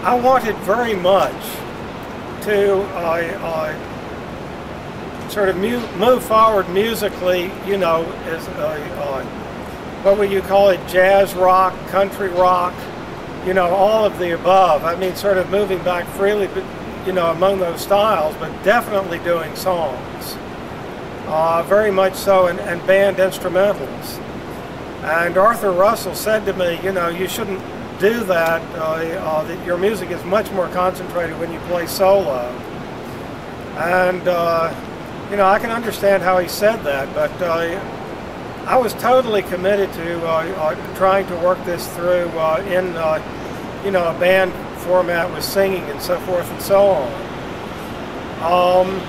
I wanted very much to sort of move forward musically, you know, as what would you call it, jazz rock, country rock, you know, all of the above. I mean, sort of moving back freely, you know, among those styles, but definitely doing songs, very much so, and band instrumentals. And Arthur Russell said to me, you know, you shouldn't do that, that your music is much more concentrated when you play solo. And, you know, I can understand how he said that, but I was totally committed to trying to work this through in, you know, a band format with singing and so forth and so on.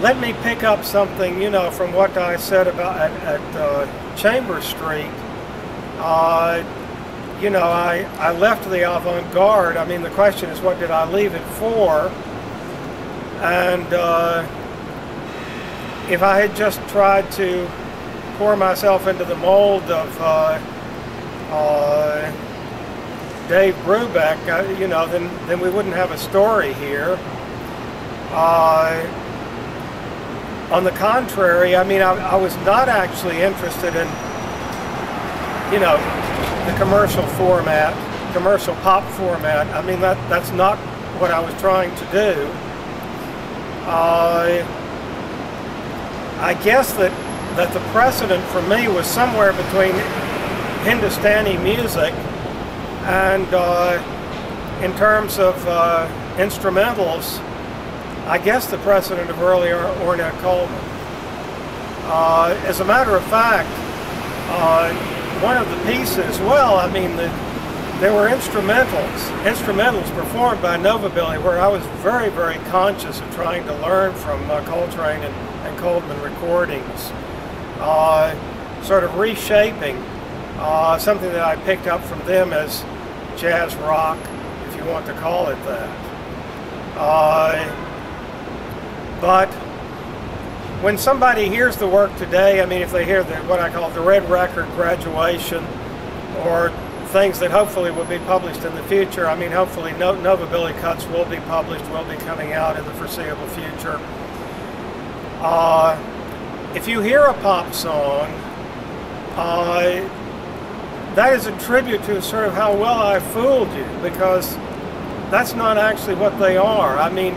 Let me pick up something, you know, from what I said about at Chambers Street. You know, I left the avant-garde. I mean, the question is, what did I leave it for? And if I had just tried to pour myself into the mold of Dave Brubeck, you know, then we wouldn't have a story here. On the contrary, I mean, I was not actually interested in, you know, the commercial format, commercial pop format. I mean, that's not what I was trying to do. I guess that the precedent for me was somewhere between Hindustani music and in terms of instrumentals, I guess the precedent of early Ornette Coleman. As a matter of fact, one of the pieces, well, I mean, there were instrumentals performed by Nova Billy, where I was very, very conscious of trying to learn from Coltrane and Coleman recordings, sort of reshaping something that I picked up from them as jazz rock, if you want to call it that. But when somebody hears the work today, I mean, if they hear what I call the Red Record graduation, or things that hopefully will be published in the future, I mean, hopefully Nova Billy cuts will be published, will be coming out in the foreseeable future. If you hear a pop song, that is a tribute to sort of how well I fooled you, because that's not actually what they are. I mean,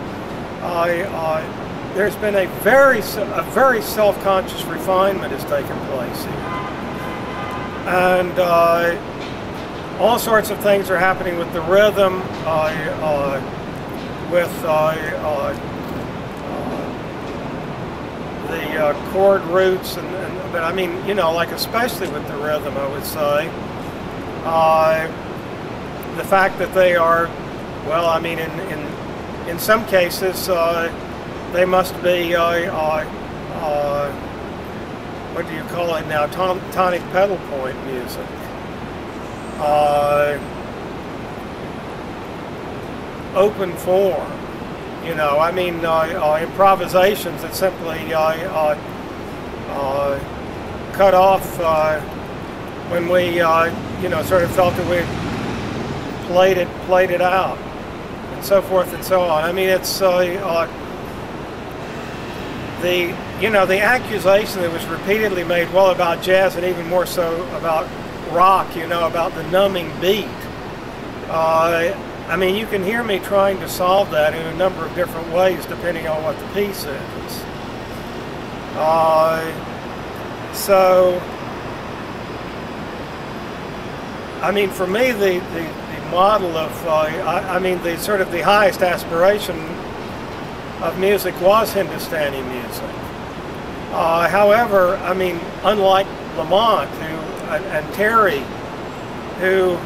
there's been a very self-conscious refinement has taken place here, and all sorts of things are happening with the rhythm, with the chord roots, but I mean, you know, like especially with the rhythm, I would say, the fact that they are, well, I mean, in some cases, they must be, what do you call it now, tonic pedal point music. Open form, you know, I mean, improvisations that simply cut off when we, you know, sort of felt that we played it out, and so forth and so on. I mean, it's the accusation that was repeatedly made, well, about jazz and even more so about rock, you know, about the numbing beat. I mean, you can hear me trying to solve that in a number of different ways depending on what the piece is. So, I mean, for me, the model of, I mean, the sort of the highest aspiration of music was Hindustani music. However, I mean, unlike Lamont and Terry, who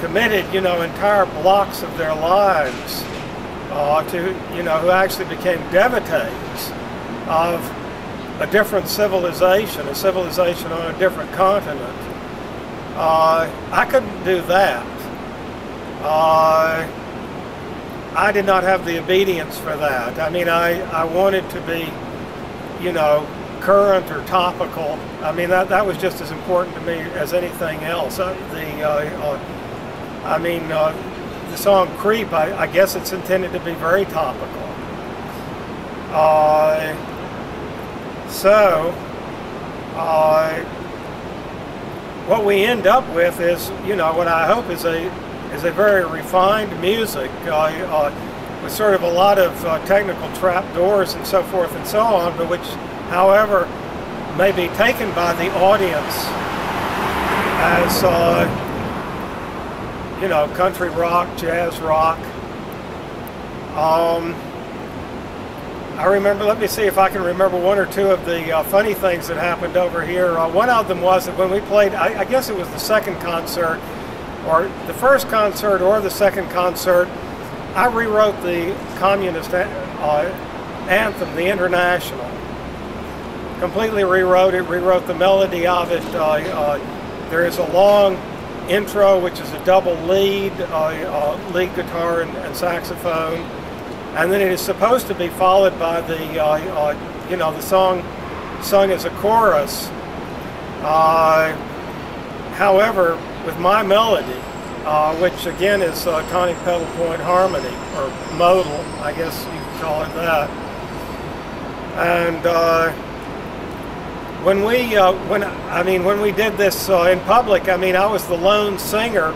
committed, you know, entire blocks of their lives to, you know, who actually became devotees of a different civilization, a civilization on a different continent. I couldn't do that. I did not have the obedience for that. I mean, I wanted to be, you know, current or topical. I mean, that was just as important to me as anything else. I mean, the song Creep, I guess it's intended to be very topical. What we end up with is, you know, what I hope is a very refined music with sort of a lot of technical trapdoors and so forth and so on, but which, however, may be taken by the audience as, you know, country rock, jazz rock. I remember, let me see if I can remember one or two of the funny things that happened over here. One of them was that when we played, I guess it was the second concert, or the first concert or the second concert, I rewrote the communist anthem, the International. Completely rewrote it, rewrote the melody of it. There is a long intro, which is a double lead, lead guitar and saxophone. And then it is supposed to be followed by the, you know, the song sung as a chorus. However, with my melody, which again is tonic pedal point harmony, or modal, I guess you could call it that. And when we did this in public, I mean, I was the lone singer.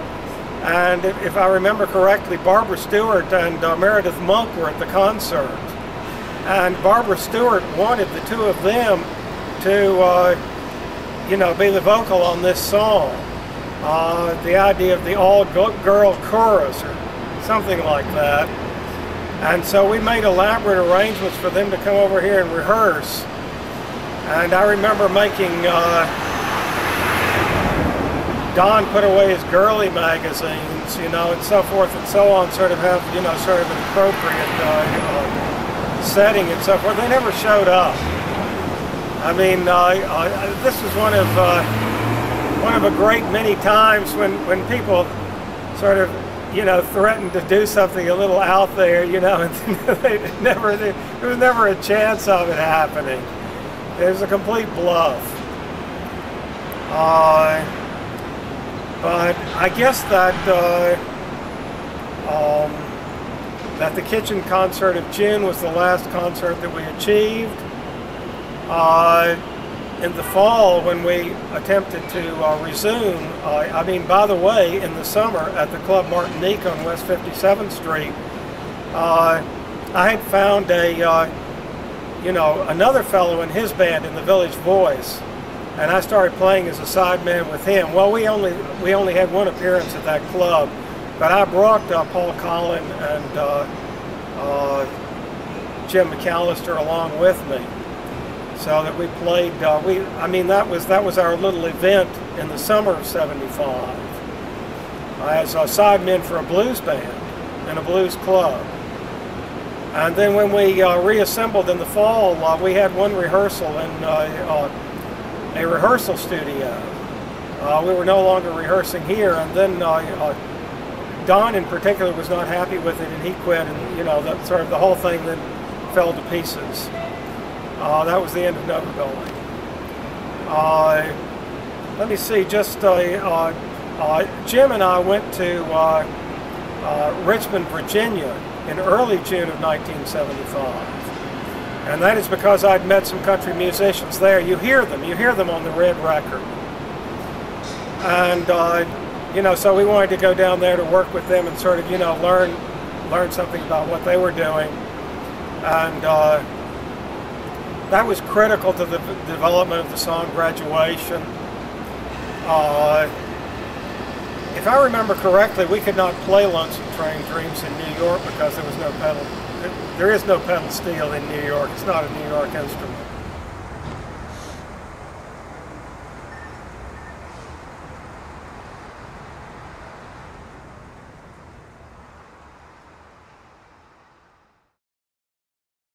And if I remember correctly, Barbara Stewart and Meredith Monk were at the concert. And Barbara Stewart wanted the two of them to, you know, be the vocal on this song. The idea of the all-girl chorus or something like that. And so we made elaborate arrangements for them to come over here and rehearse. And I remember making... Don put away his girly magazines, you know, and so forth and so on, sort of have, you know, sort of an appropriate setting and so forth. They never showed up. I mean, this was one of a great many times when people sort of, you know, threatened to do something a little out there, you know, and there was never a chance of it happening. It was a complete bluff. But I guess that that the kitchen concert of June was the last concert that we achieved. In the fall, when we attempted to resume, I mean, by the way, in the summer at the Club Martinique on West 57th Street, I had found you know, another fellow in his band in the Village Voice. And I started playing as a sideman with him. Well, we only had one appearance at that club, but I brought Paul Collin and Jim McAllister along with me, so that we played. I mean, that was our little event in the summer of '75 as sidemen for a blues band in a blues club. And then when we reassembled in the fall, we had one rehearsal in a rehearsal studio. We were no longer rehearsing here, and then Don in particular was not happy with it, and he quit, and, you know, that sort of the whole thing then fell to pieces. That was the end of Nova Building. Let me see, just Jim and I went to Richmond, Virginia in early June of 1975. And that is because I'd met some country musicians there. You hear them on the red record. And, you know, so we wanted to go down there to work with them and sort of, you know, learn something about what they were doing. And that was critical to the development of the song Graduation. If I remember correctly, we could not play Lonesome Train Dreams in New York because there was no pedal. There is no pedal steel in New York. It's not a New York instrument.